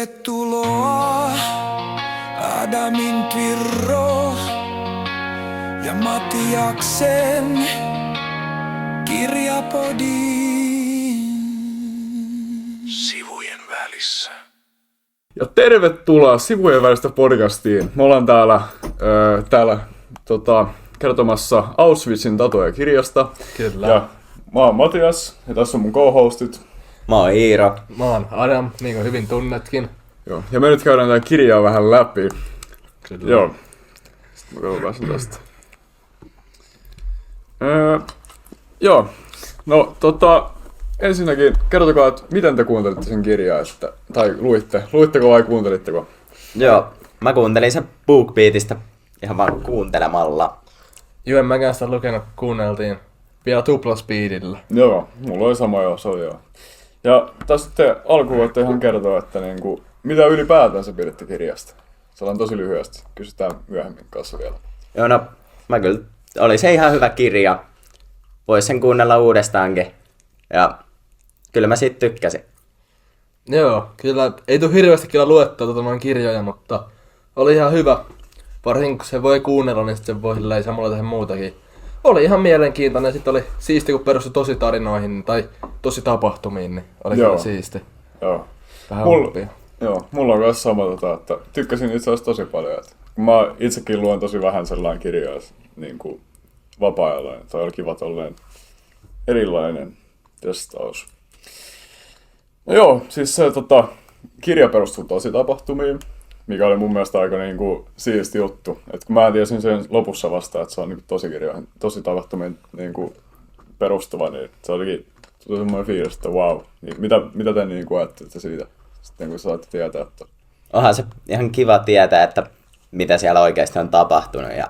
Tervetuloa Adamin Pirro ja Matiaksen kirjapodiin sivujen välissä. Ja tervetuloa sivujen välistä podcastiin. Me ollaan täällä kertomassa Auschwitzin tatuja kirjasta. Kyllä. Ja mä oon Matias ja tässä on mun co-hostit. Mä oon Iiro. Mä oon Adam, niin kuin hyvin tunnetkin. Joo. Ja me nyt käydään tää kirjaa vähän läpi. Kyllä. Joo. Sitten mä katsotaan sen tästä. Joo. No ensinnäkin kertokaa, että miten te kuuntelitte sen kirjaa, tai luitte. Luitteko vai kuuntelitteko? Joo, mä kuuntelin sen BookBeatista ihan vaan kuuntelemalla. Joo, en mäkään sitä lukenut, kuunneltiin vielä tuplaspeedillä. Joo, mulla oli sama se oli joo. Ja tässä te alkuun voitte ihan kertoa, että niinku, mitä ylipäätään sä piditte kirjasta. Sellainen tosi lyhyesti. Kysytään myöhemmin kanssa vielä. Joo, no mä kyllä, oli se ihan hyvä kirja. Vois sen kuunnella uudestaankin. Ja kyllä mä siitä tykkäsin. Joo, kyllä ei tule hirveästi kyllä luettua noin kirjoja, mutta oli ihan hyvä. Varsinkin kun se voi kuunnella, niin sitten se voi samalla tehdä muutakin. Oli ihan mielenkiintoinen, sitten oli siisti kun perustui tosi tarinoihin tai tosi tapahtumiin, niin oli kyllä siisti. Joo. Vähän oppia. Joo, mulla on myös sama, että tykkäsin itse asiassa tosi paljon. Että mä itsekin luen tosi vähän sellainen kirjoja niin kuin vapaa-ajalla. Tai oli kiva tolleen erilainen testaus. No joo, siis se kirja perustuu tosi tapahtumiin, mikä oli mun mielestä aika niinku siisti juttu. Et kun mä tiesin sen lopussa vasta, että se on niinku tosikirjoihin, tosi tapahtumiin niinku perustuva, niin se olikin semmoinen fiilis, että wow, niin mitä te niinku ajattelitte siitä, sitten kun saatte tietää, että... Onhan se ihan kiva tietää, että mitä siellä oikeasti on tapahtunut ja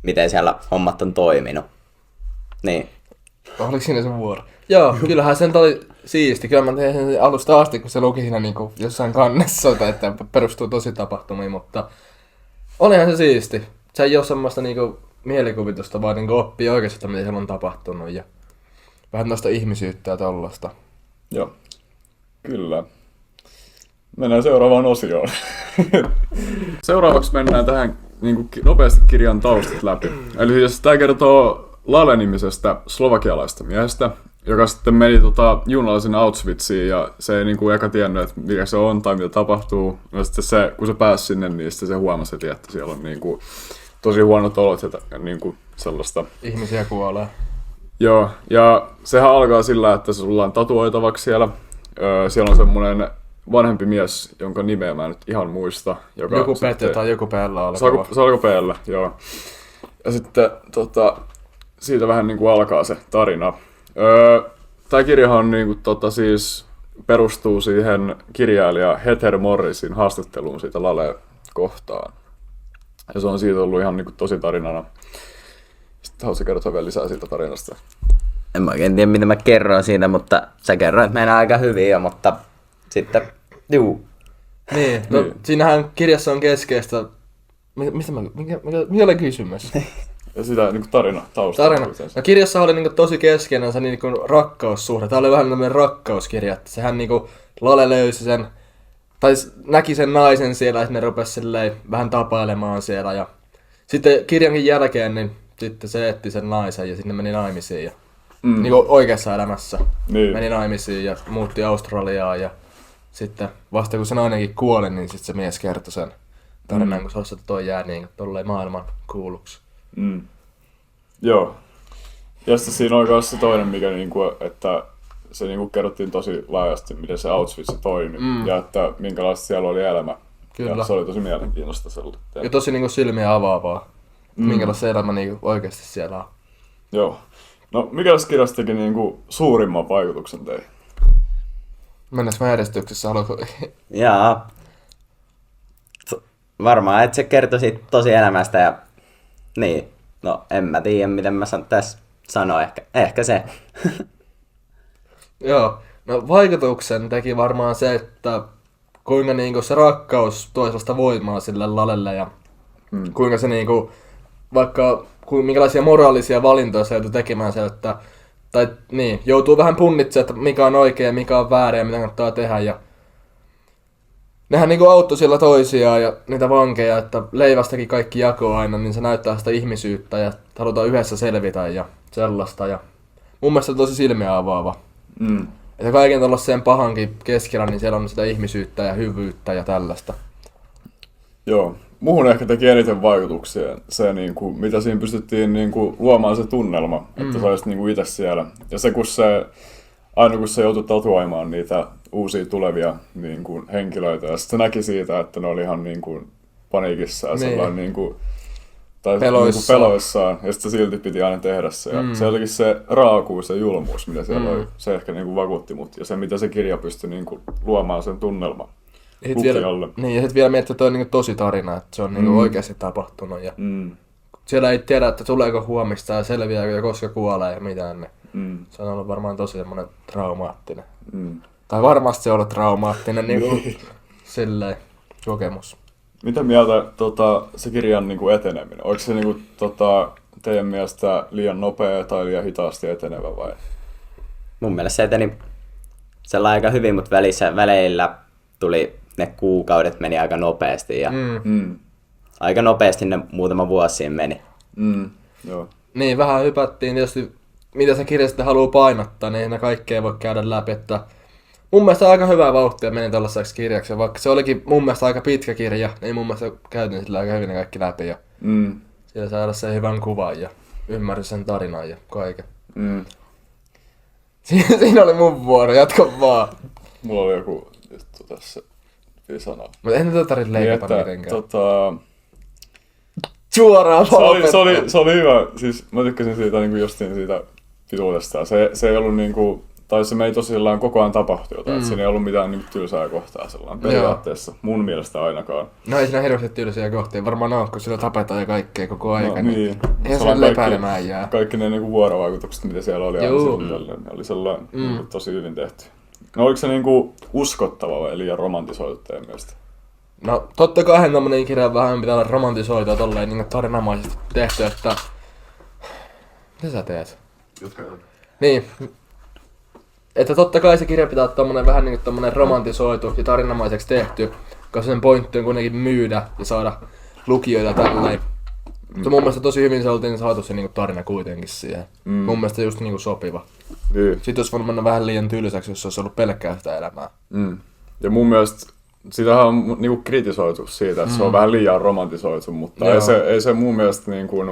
miten siellä hommat on toiminut. Niin. Oliko siinä se vuoro? Joo, kyllähän sen oli siisti. Kyllä mä tein sen alusta asti, kun se luki siinä niinku jossain kannessa, että perustuu tosi tapahtumiin, mutta olihan se siisti. Se ei ole semmoista niinku mielikuvitusta, vaan niinku oppii oikeasti, että mitä siellä on tapahtunut ja vähän noista ihmisyyttä ja tollasta. Joo, kyllä. Mennään seuraavaan osioon. Seuraavaksi mennään tähän niin nopeasti kirjan taustat läpi. Eli siis tämä kertoo Lale-nimisestä slovakialaista miehestä, joka sitten meni junalla sinne Auschwitziin ja se ei niinku eka tiennyt, että mikä se on tai mitä tapahtuu. Ja sitten se, kun se pääsi sinne, niin sitten se huomasi, että siellä on niinku tosi huonot olot ja niinku sellaista. Ihmisiä kuolee. Joo, ja sehän alkaa sillä, että se tullaan tatuoitavaksi siellä. Siellä on semmoinen vanhempi mies, jonka nimeä mä en nyt ihan muista. Joka joku Pete tai joku Pellä alkava. Se alkoi Pellä, joo. Ja sitten siitä vähän niinku alkaa se tarina. Tämä kirjahan on niinku, siis perustuu siihen kirjailija Heather Morrisin haastatteluun siitä Lale-kohtaan. Ja se on siitä ollut ihan niinku tosi tarinana. Sitten haluaisin kertoa vielä lisää siitä tarinasta. En mä oikein tiedä, mitä mä kerroin siitä, mutta sä kerroit meidän aika hyvin jo, mutta sitten, juu. Niin, no siinähän kirjassa on keskeistä. Mikä oli kysymys? Ja sitä niinku tausta. Tarina. No kirjassa oli niinku tosi keskeinen se niinku rakkaussuhde. Tää oli vähän tämmönen rakkauskirja, että sehän niinku Lale löysi sen, tai näki sen naisen siellä, että ne rupesi silleen vähän tapailemaan siellä. Ja sitten kirjankin jälkeen, niin sitten se etti sen naisen ja sitten meni naimisiin. Ja, niinku oikeassa elämässä. Niin. Meni naimisiin ja muutti Australiaan ja sitten vasta kun se nainenkin kuoli, niin sitten se mies kertoi sen tarinan, kun se olisi, että toi jää niin tolleen maailman kuulluksi. Joo. Ja sitten siinä oli myös se toinen, mikä niinku, että se niinku kerrottiin tosi laajasti, miten se Auschwitz toimi ja että minkälaista siellä oli elämä. Kyllä. Ja se oli tosi mielenkiintoista sellainen. Ja tosi niinku silmiä avaavaa, minkälaista se elämä niinku oikeasti siellä on. Joo. No mikä tässä kirjassa teki niinku suurimman vaikutuksen teihin? Mennäänkö mä järjestyksessä? Haluatko? Jaa. Varmaan, että se kertoi siitä tosi elämästä ja niin. No, en mä tiedä, miten mä tässä sanoa. Ehkä se. Joo. No vaikutuksen teki varmaan se, että kuinka niinku se rakkaus toi sellaista voimaa sille Lalelle ja kuinka se niinku, vaikka minkälaisia moraalisia valintoja se joutui tekemään se, että tai niin, joutuu vähän punnitsemaan, että mikä on oikein ja mikä on väärin ja mitä kannattaa tehdä. Ja nehän niinku auttoi siellä toisiaan ja niitä vankeja, että leivästäkin kaikki jakoi aina, niin se näyttää sitä ihmisyyttä ja halutaan yhdessä selvitä ja sellaista. Ja mun mielestä tosi silmiä avaava. Että kaiken tollasen pahankin keskellä, niin siellä on sitä ihmisyyttä ja hyvyyttä ja tällaista. Joo. Muhun ehkä teki eniten vaikutuksia se, niin kuin, mitä siinä pystyttiin niin kuin, luomaan se tunnelma, että sä olisit niin kuin itse siellä. Ja se, aina kun se joutui tatuoimaan niitä uusia tulevia niin kuin, henkilöitä, ja sitten se näki siitä, että ne oli ihan niin kuin, paniikissa ja sellainen niin kuin, tai peloissaan, ja sitten se silti piti aina tehdä se. Ja se jotenkin se raakuus ja julmuus, mitä siellä oli, se ehkä niin kuin, vakuutti mut, ja se, mitä se kirja pystyi niin kuin, luomaan sen tunnelman. Ja sitten vielä miettii, että toi on niinku tosi tarina, että se on niinku oikeasti tapahtunut. Ja siellä ei tiedä, että tuleeko huomista ja selviääkö ja koska kuolee ja mitään. Se on ollut varmaan tosi semmoinen traumaattinen. Tai varmasti se on ollut traumaattinen niinku, silleen, kokemus. Mitä mieltä se kirjan niinku eteneminen? Oliko se niinku, teidän mielestä liian nopea tai liian hitaasti etenevä vai? Mun mielestä se eteni sellainen aika hyvin, mutta väleillä tuli ne kuukaudet meni aika nopeasti ja aika nopeasti ne muutama vuosi siinä meni. Joo. Niin, vähän hypättiin tietysti, mitä se kirja sitten haluaa painottaa, niin ne kaikkea voi käydä läpi, että mun mielestä aika hyvää vauhtia meni tällaiseksi kirjaksi, vaikka se olikin mun mielestä aika pitkä kirja, niin mun mielestä käytin sillä aika hyvin ne kaikki läpi ja siellä saada sen hyvän kuvan ja ymmärrä sen tarinan ja kaiken. Siinä oli mun vuoro, jatka vaan. Mulla oli joku juttu tässä sanaa. Mutta ei tätä tarvitse leikata mitenkään. Suoraan se oli hyvä. Siis mä tykkäsin siitä niinku justiin siitä pituudesta. Se ei ollut niinku, tai se mei tosiaan koko ajan tapahtui jotain. Siinä ei ollut mitään niinku tylsää kohtaa sellainen periaatteessa. Mun mielestä ainakaan. No ei siinä hirveästi tylsiä kohtia. Varmaan on, kun sillä tapetaan ja kaikkea koko ajan. No, niin. Eihän se lepäilemään jää. Kaikki ne niinku vuorovaikutukset, mitä siellä oli aina silleen, oli sellainen niinku tosi hyvin tehty. No oliko se niinku uskottava vai liian romantisoitu teidän mielestä? No totta kai tommonen kirja vähän pitää olla romantisoitua tolleen niinku tarinamaisesti tehty, että... Mitä sä teet? Niin. Että totta kai se kirja pitää olla tommonen vähän niinku tommonen romantisoitu ja tarinamaiseksi tehty, koska sen pointti on kuitenkin myydä ja saada lukijoita tälleen. Mutta mun mielestä tosi hyvin se oltiin saatu se niinku tarina kuitenkin siihen. Mun mielestä just niinku sopiva. Sitten olisi voinut mennä vähän liian tylsäksi, jos se olisi ollut pelkkää sitä elämää. Ja mun mielestä sitähän on niinku kritisoitu siitä, että se on vähän liian romantisoitu, mutta ei se mun mielestä niinku,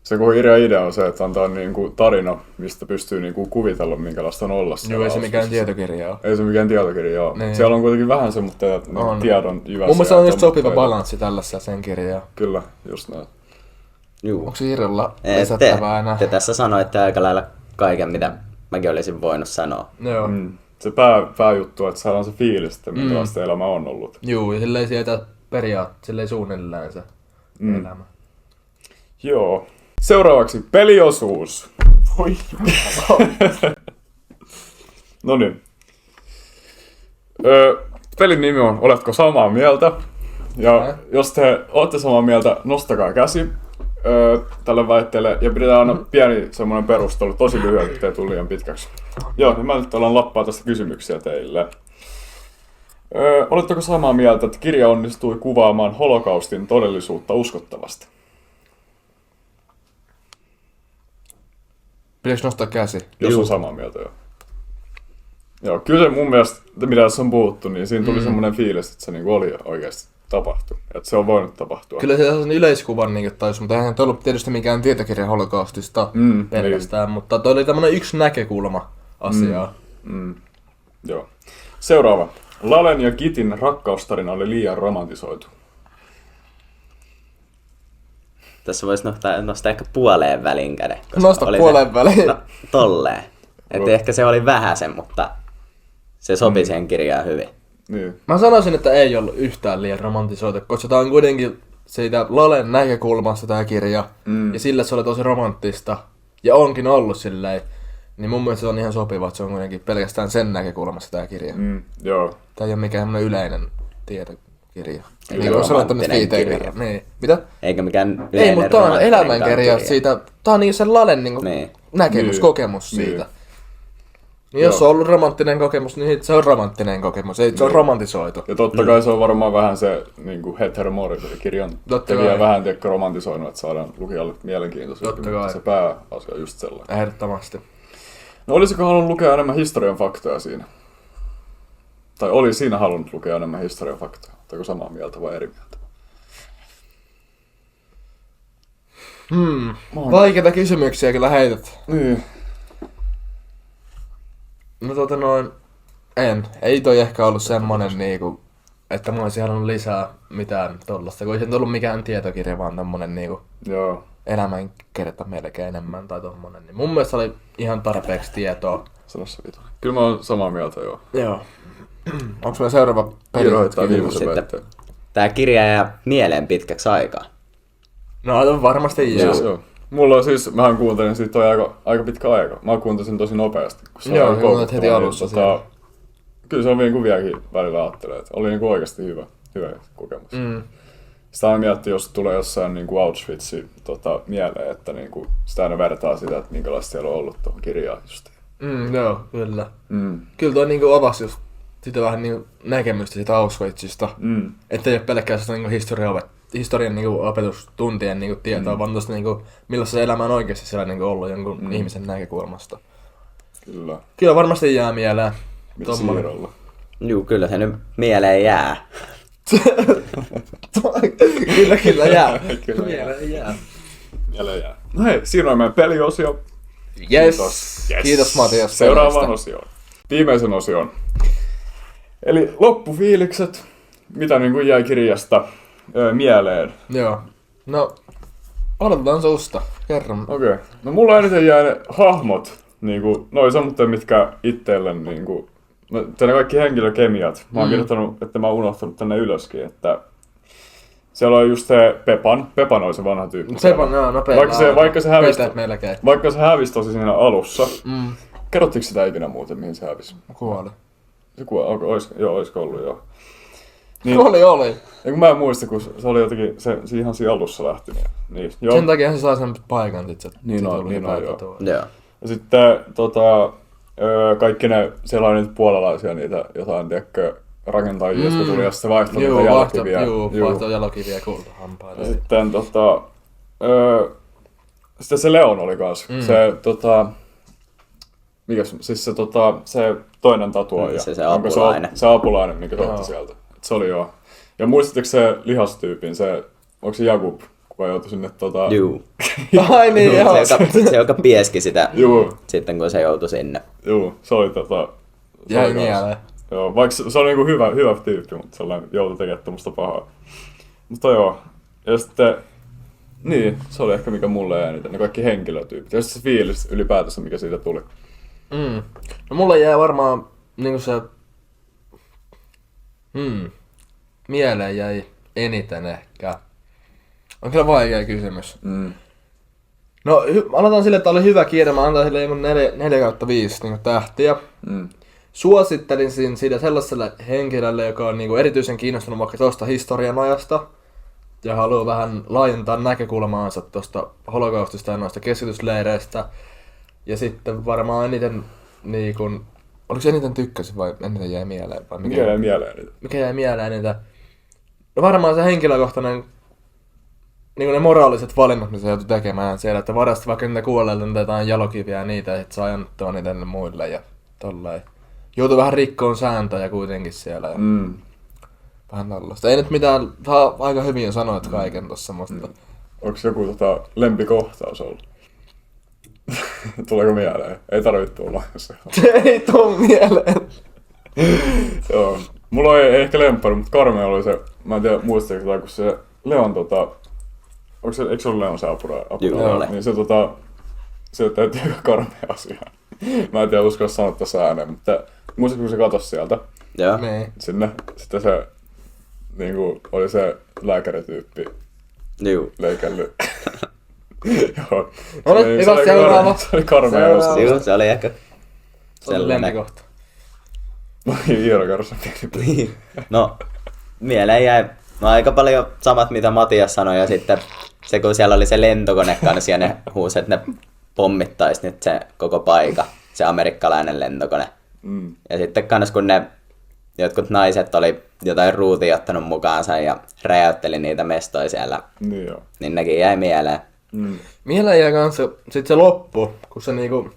se koko idea on se, että antaa niinku tarina, mistä pystyy niinku kuvitella, minkälaista on olla siellä. Joo, ei se mikään tietokirja ole. Ei se mikään tietokirja ole. Niin. Siellä on kuitenkin vähän semmoista tiedon jyväsiä. Mun mielestä on just sopiva balanssi tällaisessa sen kirjaan. Kyllä, just näin. Onko Hirjolla lisättävää enää? Te tässä sanoitte aika lailla kaiken, mitä mäkin olisin voinut sanoa. Joo. Se pääjuttu, että saadaan se fiilis, että minkälaista elämä on ollut. Juu, ja silleen sieltä periaatteessa, silleen suunnilleen se elämä. Joo. Seuraavaksi peliosuus. Voi no niin. Pelin nimi on Oletko samaa mieltä? Ja jos te olette samaa mieltä, nostakaa käsi tälle väitteelle. Ja pidetään aina pieni semmoinen perustelu, tosi lyhyet, ettei tule liian pitkäksi. Joo, niin mä nyt alan lappaa tästä kysymyksiä teille. Oletteko samaa mieltä, että kirja onnistui kuvaamaan holokaustin todellisuutta uskottavasti? Pitäis nostaa käsi? Jos on samaa mieltä, joo. Joo, kyllä se mun mielestä, mitä tässä on puhuttu, niin siinä tuli semmoinen fiilis, että se niinku oli oikeasti tapahtunut. Että se on voinut tapahtua. Kyllä se on yleiskuvan niin taisi, mutta eihän ollut tietysti mikään tietokirja holokaustista pelkästään, mutta toi oli tämmönen yksi näkökulma asiaa. Joo. Seuraava. Lalen ja Kitin rakkaustarina oli liian romantisoitu. Tässä voisi nostaa ehkä puoleen väliin käden. Nosta puoleen väliin. No, tolleen. Että ehkä se oli vähäsen, mutta se sopi siihen kirjaan hyvin. Niin. Mä sanoisin, että ei ollut yhtään liian romantisoitu, koska tää on kuitenkin siitä Lalen näkökulmasta tää kirja. Ja sillä se oli tosi romanttista. Ja onkin ollut silleen. Niin mun mielestä se on ihan sopiva, että se on kuitenkin pelkästään sen näkökulmasta tää kirja. Joo. Tää ei ole mikään yleinen tietokirja. Eikä Niin, romanttinen kirja. Niin. Mitä? Eikä mikään yleinen ei, mutta tää on elämänkirja siitä. Tää on niin sen Lalen niinku niin. näkemys, kokemus siitä. Niin jos on ollut romanttinen kokemus, niin se on romanttinen kokemus. Ei, se on romantisoitu. Ja totta kai se on varmaan vähän se niin heteromorfili-kirjan vielä vähän romantisoinut, että saadaan lukijalle mielenkiintoisia. Totta kai. Se pääasia on just sellainen. Ehdottomasti. No olisiko halunnut lukea enemmän historian faktoja siinä? Tai oli siinä halunnut lukea enemmän historian faktoja? Oletko samaa mieltä vai eri mieltä? Vaikeita kysymyksiä kyllä heität. Niin. No ei toi ehkä ollut semmonen niinku, että mä olisin halunnut lisää mitään tollasta, kun ei se ollut mikään tietokirja, vaan tommonen niinku Joo. elämänkerta melkein enemmän tai tommonen. Niin mun mielestä oli ihan tarpeeksi tietoa. Sanossa vitonen. Kyllä mä oon samaa mieltä, joo. Joo. Onks meillä seuraava Kirjoittaa viimeisen Sitten väitteen. tää kirja jää mieleen pitkäksi aikaa. No varmasti jää. Joo. Mulla on siis, mähän kuuntelin siitä aika pitkä aika. Mä kuuntelin tosi nopeasti. Kun se Joo, oli kuuntelit heti koukuttava, alussa niin, kyllä se on niin kuin vieläkin välillä ajattelee, että oli niin kuin oikeasti hyvä kokemus. Sitä aina miettii, jos tulee jossain niin kuin Auschwitzi mieleen, että niin kuin, sitä aina vertaa sitä, että minkälaista siellä on ollut tuohon kirjaan justiin. Joo, kyllä. Kyllä toi niinku avasi just sitä vähän niinku näkemystä siitä Auschwitzista. Että ei ole pelkkää sitä niinku historian niinku opetustuntien niinku tietoa, vaan tosta niinku millaista se elämä on oikeasti siellä niinku ollut jonkun ihmisen näkökulmasta. Kyllä. Kyllä varmasti jää mieleen. Mitä siirrolla? Juu, kyllä se nyt mieleen jää. kyllä jää. Kyllä Mieleen jää. Mieleen jää. No hei, siinä on meidän peliosio. Yes. Yes. Kiitos Matias. Seuraavaan osioon. Viimeisen osion. Eli loppufiilikset. Mitä niin kuin jäi kirjasta mieleen? Joo. No, aloitetaan susta. Kerro. Okei. No mulla eniten jäi ne hahmot. Niinku, noi semmoitteet, mitkä itselle niinku... No, ne kaikki henkilökemiat. Mä oon kirjoittanut, että mä oon unohtanut tänne ylöskin, että... Siellä on just se Pepan. Pepan oli se vanha tyyppi. Pepan, joo, no Pepan. Vaikka se hävisi tosi siinä alussa. Kerrottiinko sitä ikinä muuten, mihin se hävisi? Kuoli. Se kuoli, oisko ollut, joo. Niin. Oli. Ja kun mä en muista, kun se oli jotenkin, se ihan siinä alussa lähti. Niin, joo. Sen takia se sai sen paikan sit. Niin on, joo. Joo. Ja sitten kaikki ne, siellä oli niitä puolalaisia, niitä jotain, tiedätkö, rakentajia, jotka tuli ja sitten vaihtoi niitä jalokiviä. Vaihtoi jalokiviä kultahampaille. Ja sitten sitten se Leon oli kans. Se toinen tatuoija. Se apulainen. Se apulainen, minkä otti sieltä. Et se oli joo. Ja muistatteko se lihastyypin, onko se Jakub, kuka joutui sinne Juu. Ai niin, joo. Se, joka pieski sitä Juu. sitten, kun se joutui sinne. Juu, se oli jäi mieleen. Joo, vaikka se oli niinku hyvä tyyppi, mutta sellainen joutui tekemään tommoista pahaa. Mutta joo. Ja sitten, niin, se oli ehkä mikä mulle jäi eniten, ne kaikki henkilötyypit. Ja sitten se fiilis ylipäätänsä, mikä siitä tuli. No mulle jää varmaan niinku se... Mieleen jäi eniten ehkä. On kyllä vaikea kysymys. No aloitan sille, että oli hyvä kirja. Mä antan sille 4/5 niin tähtiä. Suosittelisin siitä sellaiselle henkilölle, joka on niinku erityisen kiinnostunut vaikka tuosta historian ajasta. Ja haluaa vähän laajentaa näkökulmaansa tuosta holokaustista ja noista keskitysleireistä. Ja sitten varmaan eniten niinku... Oliko se eniten tykkäsi vai eniten jäi mieleen? Vai mikä jäi mieleen niitä? Mikä jäi mieleen niitä? No varmaan se henkilökohtainen, niin ne moraaliset valinnat, mitä se joutui tekemään siellä, että varasti vaikka niitä kuolleilta niitä jotain jalokiviä ja niitä, että saa annettua niitä muille ja tolleen. Joutui vähän rikkoon sääntöjä kuitenkin siellä ja vähän tällaista. Ei nyt mitään, saa aika hyvin sanoit kaiken tossa, mutta... Onko joku lempikohtaus ollut? Tuleeko mieleen? Ei tarvitse tulla, jos se on. Ei tuu mieleen. Joo. Mulla ei ehkä lemppari, mutta karmea oli se, mä en tiedä muistatko kun se Leon eikö se ollut Leon se apura? Joo. Niin se täytyy aika karmea asia. Mä en tiedä uskalla sanoa tässä ääneen, mutta muistatko kun se katosi sieltä? Joo. Sinne, sitten se niinku oli se lääkärityyppi leikellyt. Joo. No niin, hyvä seuraava. Se oli karmea asia. Joo, se oli ehkä sellainen lempikohta. Iiro kerrossa. No, mieleen jäi aika paljon samat, mitä Matias sanoi, ja sitten se, kun siellä oli se lentokone kanssa, ja ne huusi, että ne pommittaisi nyt se koko paikka. se amerikkalainen lentokone. Mm. Ja sitten kans kun ne jotkut naiset oli jotain ruutia ottanut mukaansa ja räjäytteli niitä mestoja siellä, Niin joo. niin nekin jäi mieleen. Mm. Mieleen jäi kanssa sit se loppu, kun se niinku,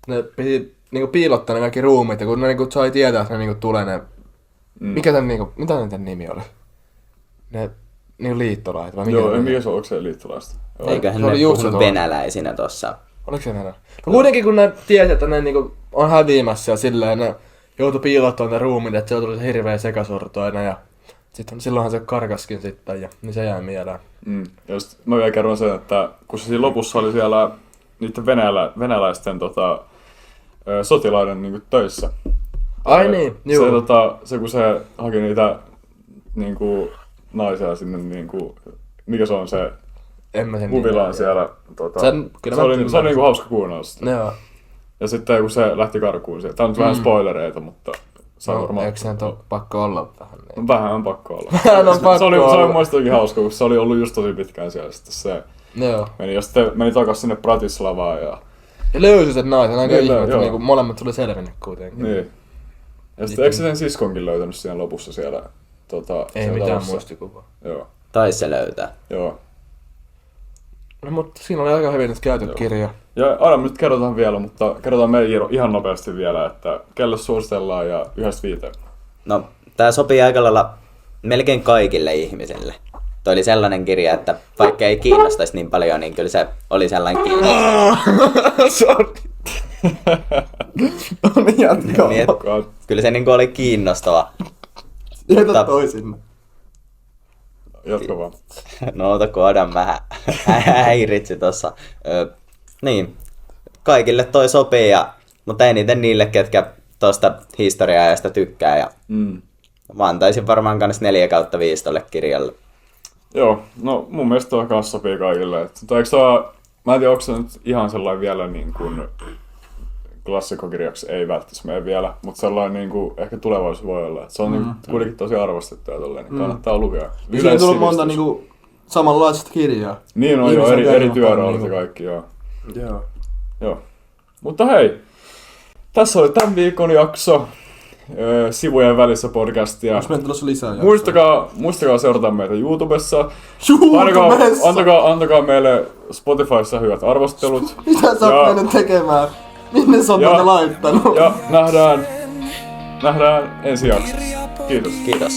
ne piti niinku piilottaa ne kaikki ruumit ja kun ne niinku sai tietää, että ne niinku tulee ne... Mikä tän niinku, mitä niiden nimi oli? Ne niinku liittolaiset vai mikä? Joo, ne en oli? mikä se onko se liittolaista? Joo. Eiköhän se oli ne just se puhunut tuo. venäläisinä tossa. Oliko se näin? No kuitenkin kun ne tiesi, että ne niinku on häviämässä ja silleen ne joutui piilottamaan ne ruumit, että se tuli se hirveä sekasortoinen ja sitten silloinhan se karkaskin sitten ja niin se jäi mieleen. Mm. Ja sit mä vielä kerron sen, että kun se siinä lopussa oli siellä niiden venäläisten sotilaiden niinku töissä. Ai niin, juu. Se kun se haki niitä niinku naisia sinne niinku, mikä se on se En mä sen huvilaan siellä. kyllä Se mä oli ymmärrän. niinku hauska kuunnella sitä. Joo. Ja sitten kun se lähti karkuun sieltä. Tää on nyt vähän spoilereita, mutta saa No, varmaan... eikö sen ole pakko olla vähän niin? Vähän on pakko olla. Vähän on pakko se oli olla. mun mielestä oikein hauska, kun se oli ollut just tosi pitkään siellä. Sitten se Joo. meni takas sinne Bratislavaan ja... Ja löysi sen naisen, aika Niin, ihme, että joo. niinku molemmat tuli selvinnyt kuitenkin. Niin. Ja sitten eikö se sen siskonkin löytänyt siinä lopussa siellä? Ei siellä mitään talossa? muistikuvaa. Joo. Taisi se löytää. Joo. No mutta siinä oli aika hyvin nyt käyty kirja. Ja aina me nyt kerrotaan vielä, mutta kerrotaan me ihan nopeasti vielä, että kelle suositellaan ja 1-5. No, tää sopii aika lailla melkein kaikille ihmisille. Toi oli sellainen kirja, että vaikka ei kiinnostaisi niin paljon, niin kyllä se oli sellainen kiinnostava. Sorry. No niin, jatkaa. Niin, et, kyllä se niinku oli kiinnostava. Jätä Mutta- toisinne. Jatka vaan. No ota kun Adam vähän häiritsi tossa. Niin, kaikille toi sopii, mutta eniten niille, ketkä tosta historia-ajasta tykkää. Ja mä antaisin varmaan kans 4/5 tolle kirjalle. Joo, no mun mielestä toi kanssa sopii kaikille. Eikö toi, mä en tiedä, onko se nyt ihan sellainen vielä niin kuin klassikkokirjaksi, ei välttämättä mene vielä, mutta sellainen niin kuin ehkä tulevaisuus voi olla. Että se on niin kuitenkin tosi arvostettu ja tolleen, niin kannattaa lukea. Siinä on tullut monta Yleissivistys. niinku samanlaista kirjaa. Niin on jo, ihmisen eri verran työroolit ja niinku. kaikki, joo. Joo. Joo. Mutta hei, tässä oli tämän viikon jakso Sivujen välissä podcastia. Onks meillä tulossa lisää jaksoja? Muistakaa seurata meitä YouTubessa. YouTubessa! Antakaa meille Spotifyssa hyvät arvostelut. Mitä sä oot mennyt tekemään? Minne sä oot Ja- meitä laittanut? Ja nähdään ensi jaksossa. Kiitos. Kiitos.